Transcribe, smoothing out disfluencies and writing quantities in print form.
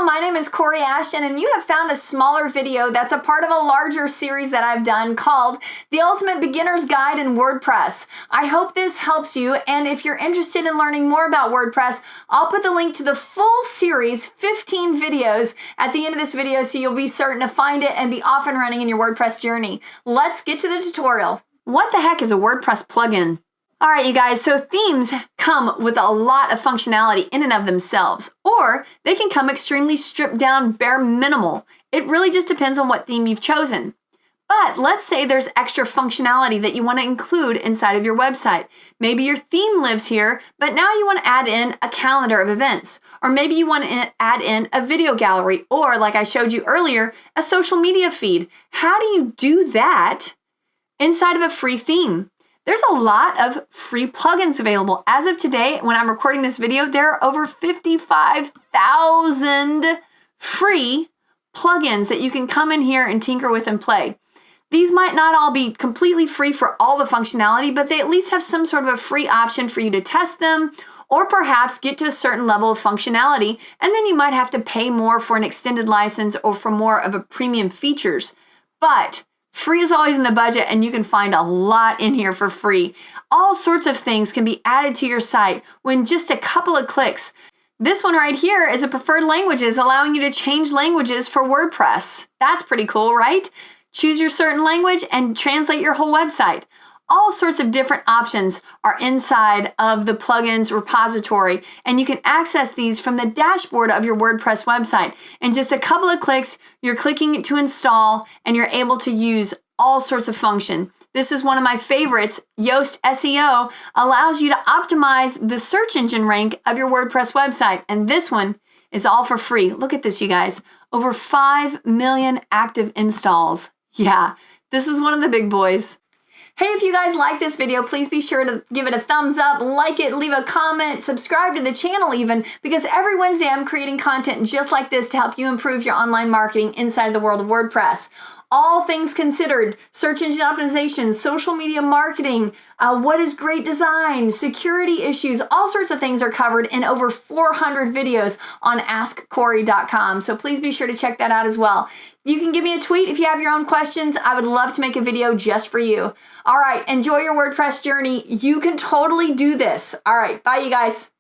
my name is Corey Ashton, and you have found a smaller video that's a part of a larger series that I've done called The Ultimate Beginner's Guide in WordPress. I hope this helps you, and if you're interested in learning more about WordPress, I'll put the link to the full series, 15 videos, at the end of this video so you'll be certain to find it and be off and running in your WordPress journey. Let's get to the tutorial. What the heck is a WordPress plugin? All right, you guys, so themes come with a lot of functionality in and of themselves, or they can come extremely stripped down, bare minimal. It really just depends on what theme you've chosen. But let's say there's extra functionality that you want to include inside of your website. Maybe your theme lives here, but now you want to add in a calendar of events. Or maybe you want to add in a video gallery, or like I showed you earlier, a social media feed. How do you do that inside of a free theme? There's a lot of free plugins available. As of today, when I'm recording this video, there are over 55,000 free plugins that you can come in here and tinker with and play. These might not all be completely free for all the functionality, but they at least have some sort of a free option for you to test them, or perhaps get to a certain level of functionality, and then you might have to pay more for an extended license or for more of a premium features. But free is always in the budget, and you can find a lot in here for free. All sorts of things can be added to your site when just a couple of clicks. This one right here is a preferred languages, allowing you to change languages for WordPress. That's pretty cool, right? Choose your certain language and translate your whole website. All sorts of different options are inside of the plugins repository, and you can access these from the dashboard of your WordPress website. In just a couple of clicks, you're clicking to install, and you're able to use all sorts of function. This is one of my favorites. Yoast SEO allows you to optimize the search engine rank of your WordPress website, and this one is all for free. Look at this, you guys. Over 5 million active installs. Yeah, this is one of the big boys. Hey, if you guys like this video, please be sure to give it a thumbs up, like it, leave a comment, subscribe to the channel even, because every Wednesday I'm creating content just like this to help you improve your online marketing inside the world of WordPress. All things considered, search engine optimization, social media marketing, what is great design, security issues, all sorts of things are covered in over 400 videos on AskCorey.com. So please be sure to check that out as well. You can give me a tweet if you have your own questions. I would love to make a video just for you. All right, enjoy your WordPress journey. You can totally do this. All right, bye you guys.